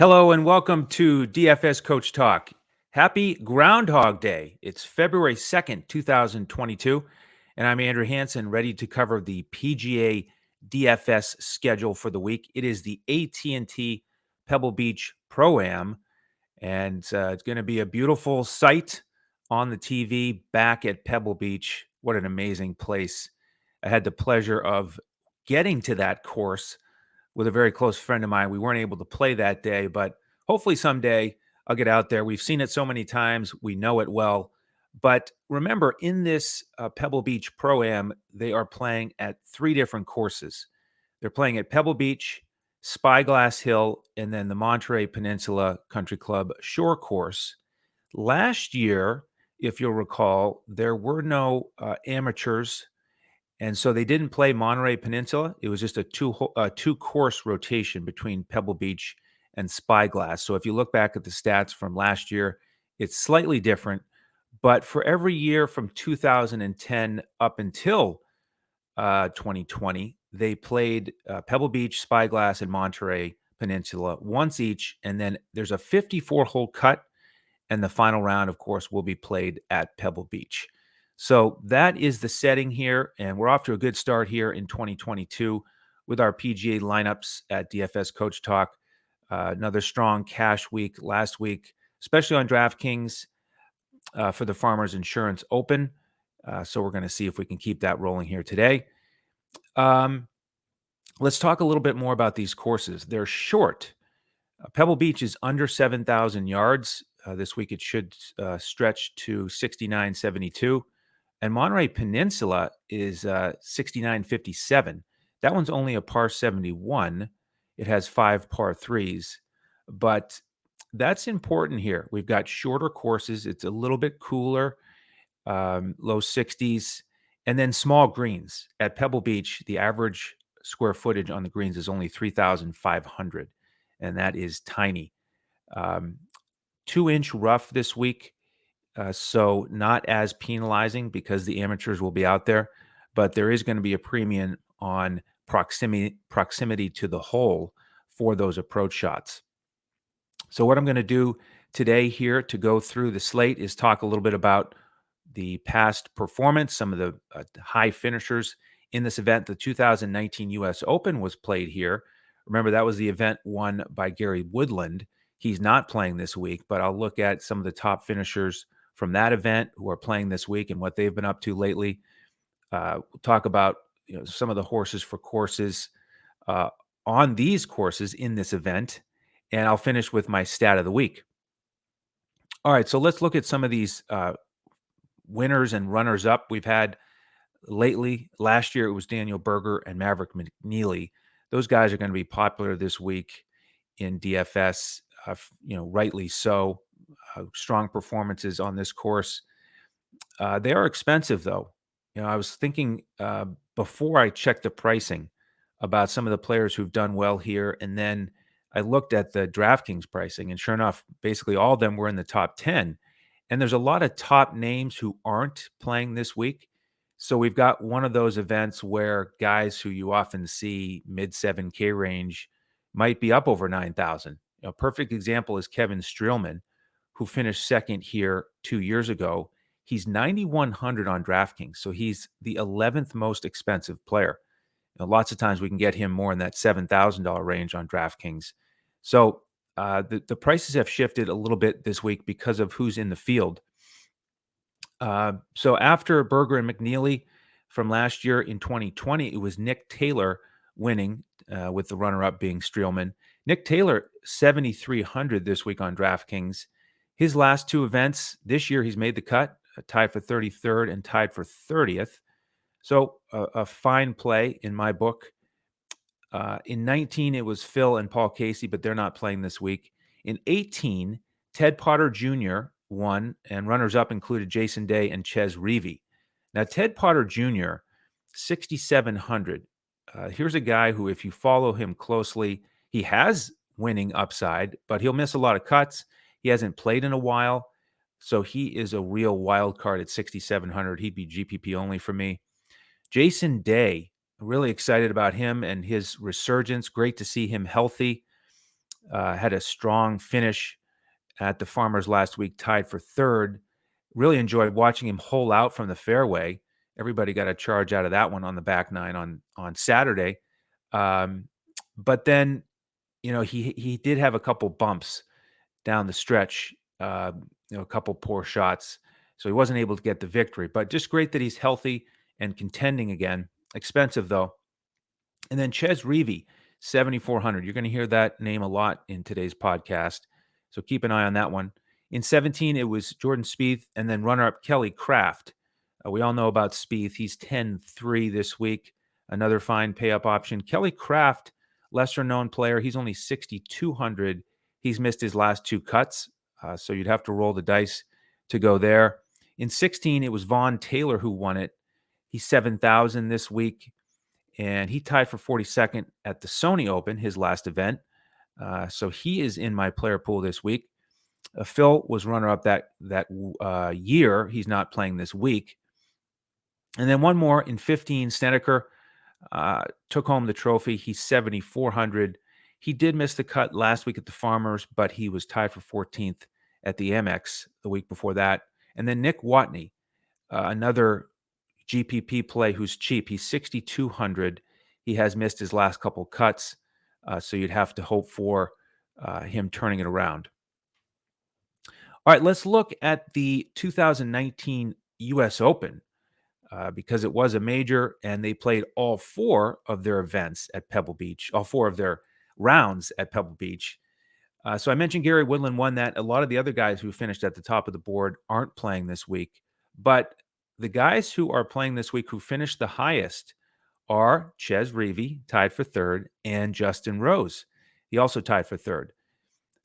Hello and welcome to DFS Coach Talk. Happy Groundhog Day. It's February 2nd, 2022, and I'm Andrew Hanson, ready to cover the Pga Dfs schedule for the week. It is the AT&T Pebble Beach Pro-Am, and it's going to be a beautiful sight on the TV back at Pebble Beach. What an amazing place. I had the pleasure of getting to that course with a very close friend of mine. We weren't able to play that day, but hopefully someday I'll get out there. We've seen it so many times. We know it well. But remember, in this Pebble Beach Pro-Am, they are playing at three different courses. They're playing at Pebble Beach, Spyglass Hill, and then the Monterey Peninsula Country Club Shore Course. Last year, if you'll recall, there were no amateurs, and so they didn't play Monterey Peninsula. It was just a two-course rotation between Pebble Beach and Spyglass. So if you look back at the stats from last year, it's slightly different. But for every year from 2010 up until 2020, they played Pebble Beach, Spyglass, and Monterey Peninsula once each. And then there's a 54-hole cut, and the final round, of course, will be played at Pebble Beach. So that is the setting here, and we're off to a good start here in 2022 with our PGA lineups at DFS Coach Talk. Another strong cash week last week, especially on Draftkings for the Farmers Insurance Open. So we're going to see if we can keep that rolling here today. Let's talk a little bit more about these courses. They're short. Pebble Beach is under 7,000 yards. This week it should stretch to 6,972. And Monterey Peninsula is 6,957. That one's only a par 71. It has 5 par 3s. But that's important here. We've got shorter courses. It's a little bit cooler, low 60s. And then small greens. At Pebble Beach, the average square footage on the greens is only 3,500. And that is tiny. 2-inch rough this week. So not as penalizing because the amateurs will be out there, but there is going to be a premium on proximity to the hole for those approach shots. So what I'm going to do today here to go through the slate is talk a little bit about the past performance, some of the high finishers in this event. The 2019 U.S. Open was played here. Remember, that was the event won by Gary Woodland. He's not playing this week, but I'll look at some of the top finishers from that event who are playing this week and what they've been up to lately. We'll talk about some of the horses for courses on these courses in this event, and I'll finish with my stat of the week. All right, so let's look at some of these winners and runners-up we've had lately. Last year, it was Daniel Berger and Maverick McNeely. Those guys are going to be popular this week in DFS, rightly so. Strong performances on this course. They are expensive, though. I was thinking before I checked the pricing about some of the players who've done well here, and then I looked at the DraftKings pricing, and sure enough, basically all of them were in the top 10. And there's a lot of top names who aren't playing this week. So we've got one of those events where guys who you often see mid 7K range might be up over 9,000. A perfect example is Kevin Strielman, who finished second here 2 years ago. He's 9,100 on DraftKings, so he's the 11th most expensive player. Lots of times we can get him more in that $7,000 range on DraftKings. So the prices have shifted a little bit this week because of who's in the field. So after Berger and McNeely from last year in 2020, it was Nick Taylor winning with the runner-up being Strielman. Nick Taylor, 7,300 this week on DraftKings. His last two events this year, he's made the cut, tied for 33rd and tied for 30th. So a fine play in my book. In 19, it was Phil and Paul Casey, but they're not playing this week. In 18, Ted Potter Jr. won, and runners-up included Jason Day and Ches Reavie. Now, Ted Potter Jr., 6,700. Here's a guy who, if you follow him closely, he has winning upside, but he'll miss a lot of cuts. He hasn't played in a while, so he is a real wild card at 6,700. He'd be GPP only for me. Jason Day, really excited about him and his resurgence. Great to see him healthy. had a strong finish at the Farmers last week, tied for third. Really enjoyed watching him hole out from the fairway. Everybody got a charge out of that one on the back nine on Saturday. But then, he did have a couple bumps down the stretch, a couple poor shots. So he wasn't able to get the victory. But just great that he's healthy and contending again. Expensive, though. And then Ches Reavie, 7,400. You're going to hear that name a lot in today's podcast. So keep an eye on that one. In 17, it was Jordan Spieth and then runner-up Kelly Craft. We all know about Spieth. He's 10-3 this week. Another fine pay-up option. Kelly Craft, lesser-known player. He's only 6,200. He's missed his last two cuts, so you'd have to roll the dice to go there. In 16, it was Vaughn Taylor who won it. He's 7,000 this week, and he tied for 42nd at the Sony Open, his last event. So he is in my player pool this week. Phil was runner-up that year. He's not playing this week. And then one more in 15, Snedeker took home the trophy. He's 7,400. He did miss the cut last week at the Farmers, but he was tied for 14th at the Amex the week before that. And then Nick Watney, another GPP play who's cheap. He's 6,200. He has missed his last couple cuts, so you'd have to hope for him turning it around. All right, let's look at the 2019 U.S. Open because it was a major, and they played all four of their events at Pebble Beach, all four of their rounds at Pebble Beach. So I mentioned Gary Woodland won that. A lot of the other guys who finished at the top of the board aren't playing this week, but the guys who are playing this week who finished the highest are Ches Reavie, tied for third, and Justin Rose. He also tied for third.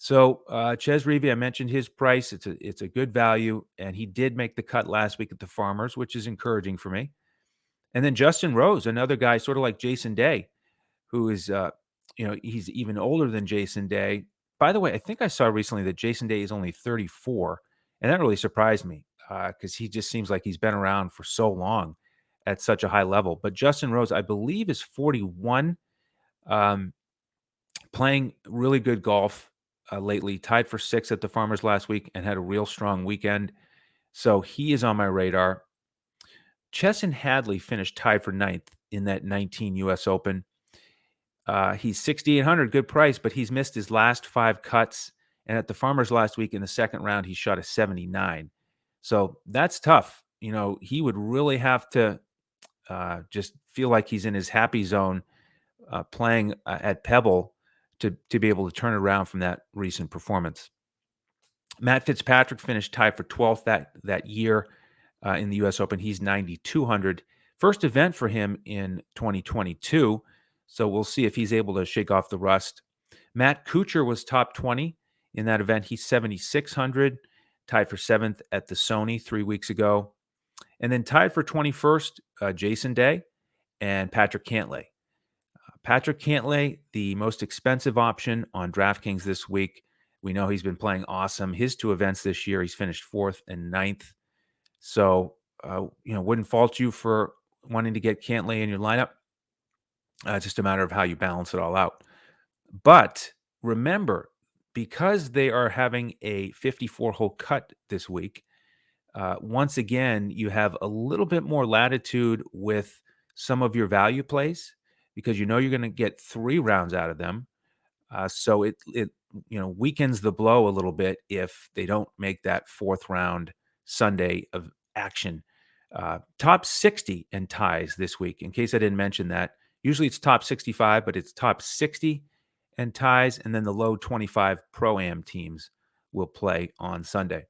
So Ches Reavie, I mentioned his price. It's a good value, and he did make the cut last week at the Farmers, which is encouraging for me. And then Justin Rose, another guy sort of like Jason Day, who is, he's even older than Jason Day. By the way, I think I saw recently that Jason Day is only 34, and that really surprised me because he just seems like he's been around for so long at such a high level. But Justin Rose, I believe, is 41, playing really good golf lately, tied for sixth at the Farmers last week and had a real strong weekend. So he is on my radar. Chesson Hadley finished tied for ninth in that 19 U.S. Open. He's 6,800, good price, but he's missed his last five cuts. And at the Farmers last week in the second round, he shot a 79. So that's tough. He would really have to just feel like he's in his happy zone playing at Pebble to be able to turn it around from that recent performance. Matt Fitzpatrick finished tied for 12th that year in the U.S. Open. He's 9,200. First event for him in 2022. So we'll see if he's able to shake off the rust. Matt Kuchar was top 20 in that event. He's 7,600, tied for seventh at the Sony 3 weeks ago. And then tied for 21st, Jason Day and Patrick Cantley. Patrick Cantley, the most expensive option on DraftKings this week. We know he's been playing awesome. His two events this year, he's finished fourth and ninth. So, wouldn't fault you for wanting to get Cantley in your lineup. It's just a matter of how you balance it all out. But remember, because they are having a 54-hole cut this week, once again, you have a little bit more latitude with some of your value plays because you're going to get 3 rounds out of them. So it weakens the blow a little bit if they don't make that 4th round Sunday of action. Top 60 and ties this week. In case I didn't mention that, usually it's top 65, but it's top 60 and ties, and then the low 25 Pro-Am teams will play on Sunday.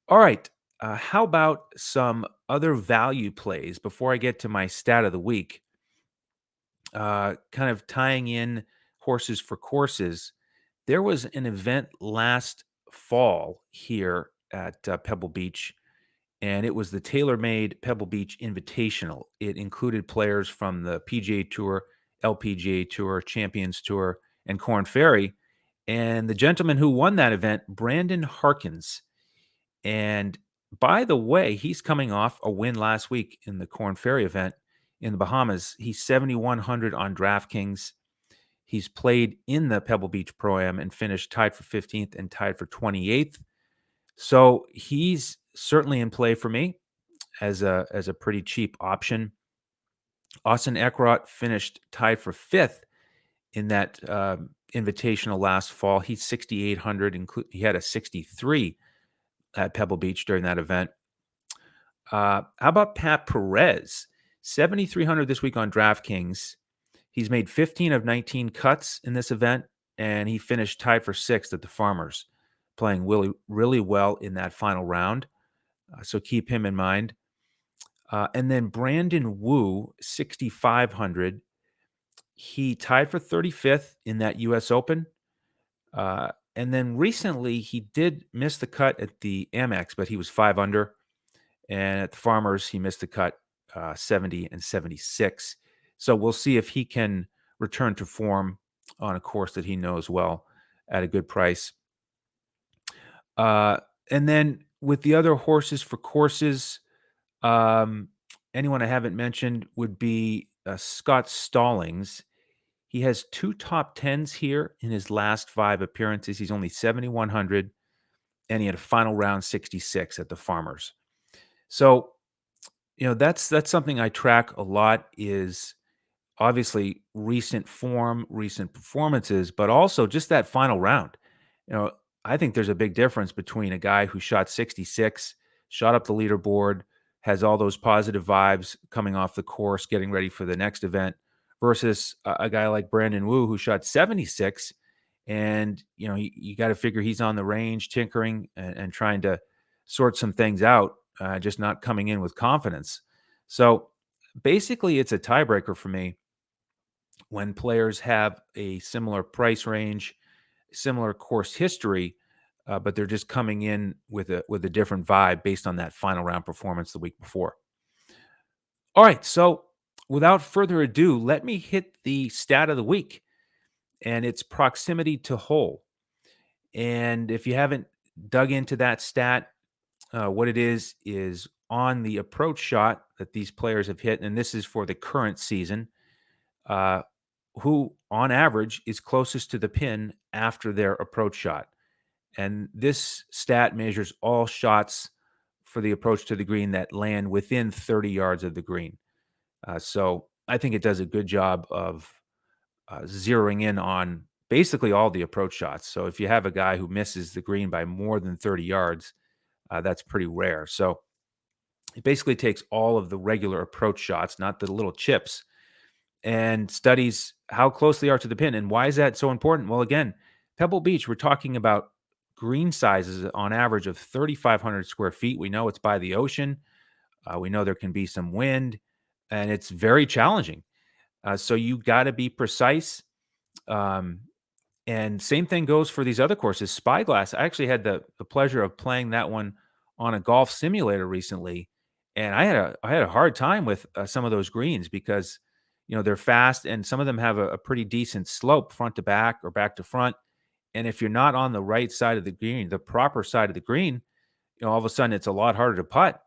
All right. How about some other value plays before I get to my stat of the week? Kind of tying in horses for courses. There was an event last fall here at Pebble Beach, and it was the tailor-made Pebble Beach Invitational. It included players from the PGA Tour, LPGA Tour, Champions Tour, and Korn Ferry. And the gentleman who won that event, Brandon Harkins. And by the way, he's coming off a win last week in the Korn Ferry event in the Bahamas. He's 7,100 on DraftKings. He's played in the Pebble Beach Pro-Am and finished tied for 15th and tied for 28th. So he's certainly in play for me as a pretty cheap option. Austin Eckhart finished tied for 5th in that invitational last fall. He's 6,800. He had a 63 at Pebble Beach during that event. How about Pat Perez? 7,300 this week on DraftKings. He's made 15 of 19 cuts in this event, and he finished tied for 6th at the Farmers, playing really, really well in that final round. So keep him in mind. And then Brandon Wu, 6,500. He tied for 35th in that U.S. Open. And then recently he did miss the cut at the Amex, but he was 5 under. And at the Farmers, he missed the cut 70 and 76. So we'll see if he can return to form on a course that he knows well at a good price. And then with the other horses for courses, anyone I haven't mentioned would be Scott Stallings. He has 2 top 10s here in his last 5 appearances. He's only 7,100, and he had a final round 66 at the Farmers. So, that's something I track a lot, is obviously recent form, recent performances, but also just that final round. I think there's a big difference between a guy who shot 66, shot up the leaderboard, has all those positive vibes coming off the course, getting ready for the next event, versus a guy like Brandon Wu who shot 76. And, you got to figure he's on the range, tinkering and trying to sort some things out, just not coming in with confidence. So basically, it's a tiebreaker for me when players have a similar price range, similar course history, but they're just coming in with a different vibe based on that final round performance the week before. All right, so without further ado, let me hit the stat of the week, and it's proximity to hole. And if you haven't dug into that stat, what it is on the approach shot that these players have hit, and this is for the current season, who on average is closest to the pin after their approach shot. And this stat measures all shots for the approach to the green that land within 30 yards of the green. So I think it does a good job of zeroing in on basically all the approach shots. So if you have a guy who misses the green by more than 30 yards, that's pretty rare. So it basically takes all of the regular approach shots, not the little chips, and studies how close they are to the pin. And why is that so important? Well, again, Pebble Beach, we're talking about green sizes on average of 3,500 square feet. We know it's by the ocean. We know there can be some wind, and it's very challenging. So you got to be precise. Um, and same thing goes for these other courses. Spyglass, I actually had the pleasure of playing that one on a golf simulator recently, and I had a hard time with some of those greens because they're fast, and some of them have a pretty decent slope front to back or back to front. And if you're not on the right side of the green, the proper side of the green, all of a sudden it's a lot harder to putt.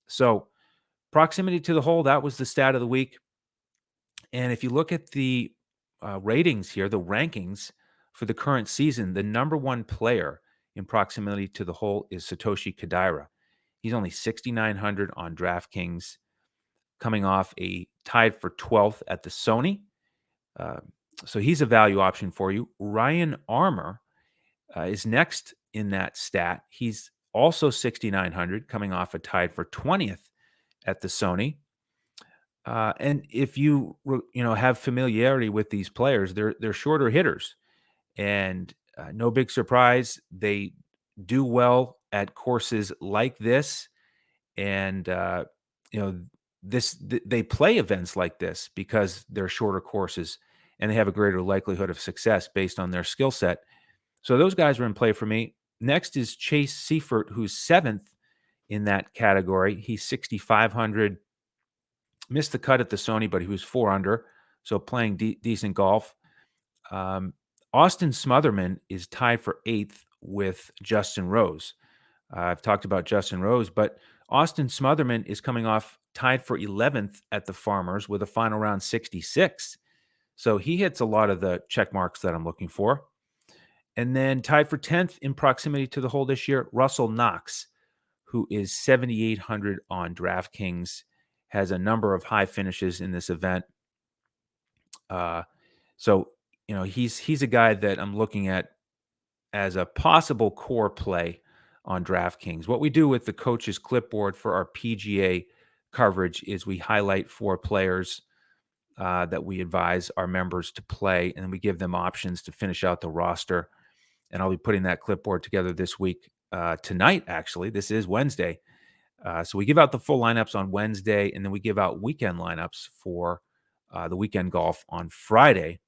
So proximity to the hole, that was the stat of the week. And if you look at the ratings here, the rankings for the current season, the number 1 player in proximity to the hole is Satoshi Kodaira. He's only 6,900 on DraftKings, coming off a tied for 12th at the Sony. So he's a value option for you. Ryan Armour is next in that stat. He's also 6,900, coming off a tied for 20th at the Sony. And if you have familiarity with these players, they're shorter hitters, and no big surprise, they do well at courses like this, and they play events like this because they're shorter courses and they have a greater likelihood of success based on their skill set. So those guys are in play for me. Next is Chase Seifert, who's 7th in that category. He's 6,500. Missed the cut at the Sony, but he was 4 under, so playing decent golf. Austin Smotherman is tied for 8th with Justin Rose. I've talked about Justin Rose, but Austin Smotherman is coming off tied for 11th at the Farmers with a final round 66. So he hits a lot of the check marks that I'm looking for. And then tied for 10th in proximity to the hole this year, Russell Knox, who is 7,800 on DraftKings, has a number of high finishes in this event. So, he's a guy that I'm looking at as a possible core play on DraftKings. What we do with the coach's clipboard for our PGA coverage is we highlight 4 players that we advise our members to play, and we give them options to finish out the roster. And I'll be putting that clipboard together this week, tonight, actually. This is Wednesday. So we give out the full lineups on Wednesday, and then we give out weekend lineups for the weekend golf on Friday.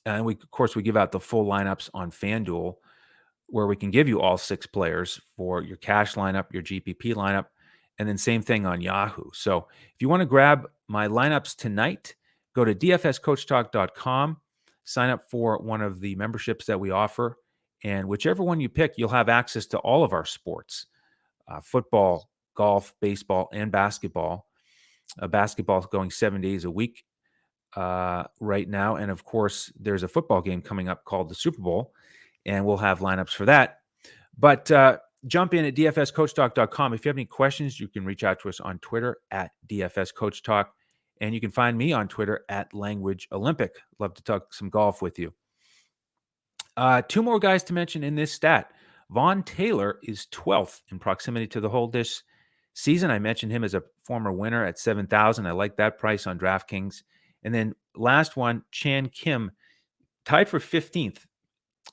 And we give out the full lineups on FanDuel, where we can give you all 6 players for your cash lineup, your GPP lineup, and then same thing on Yahoo. So if you want to grab my lineups tonight, go to dfscoachtalk.com, sign up for one of the memberships that we offer, and whichever one you pick, you'll have access to all of our sports, football, golf, baseball, and basketball. Basketball is going 7 days a week right now. And of course, there's a football game coming up called the Super Bowl, and we'll have lineups for that. But jump in at dfscoachtalk.com. If you have any questions, you can reach out to us on Twitter at DFS CoachTalk, and you can find me on Twitter at Language Olympic. Love to talk some golf with you. 2 more guys to mention in this stat. Vaughn Taylor is 12th in proximity to the hole this season. I mentioned him as a former winner at 7,000. I like that price on DraftKings. And then last one, Chan Kim, tied for 15th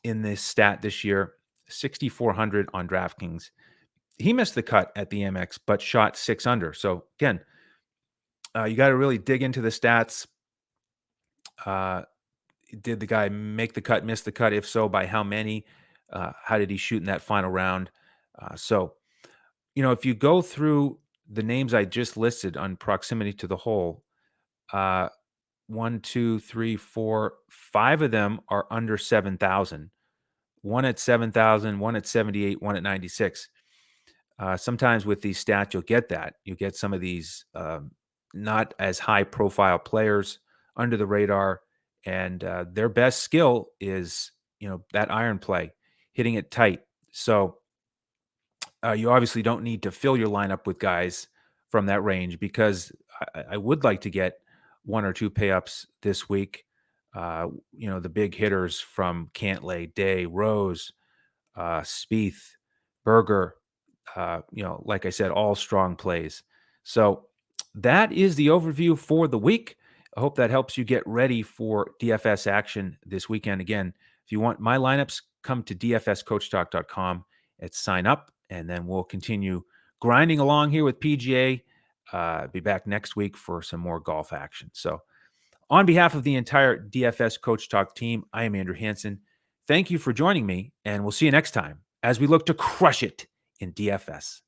in this stat this year, 6,400 on DraftKings. He missed the cut at the MX, but shot 6 under. So again, you got to really dig into the stats. Did the guy make the cut, miss the cut? If so, by how many? How did he shoot in that final round? So, if you go through the names I just listed on proximity to the hole, 1, 2, 3, 4, 5 of them are under 7,000. One at 7,000, one at 78, one at 96. Sometimes with these stats, you'll get that. You get some of these not as high profile players under the radar, and their best skill is, that iron play, hitting it tight. So you obviously don't need to fill your lineup with guys from that range, because I would like to get 1 or 2 pay-ups this week. The big hitters from Cantley, Day, Rose, Spieth, Berger, like I said, all strong plays. So that is the overview for the week. I hope that helps you get ready for DFS action this weekend. Again, if you want my lineups, come to dfscoachtalk.com and sign up, and then we'll continue grinding along here with PGA. Be back next week for some more golf action. So on behalf of the entire DFS Coach Talk team, I am Andrew Hanson. Thank you for joining me, and we'll see you next time as we look to crush it in DFS.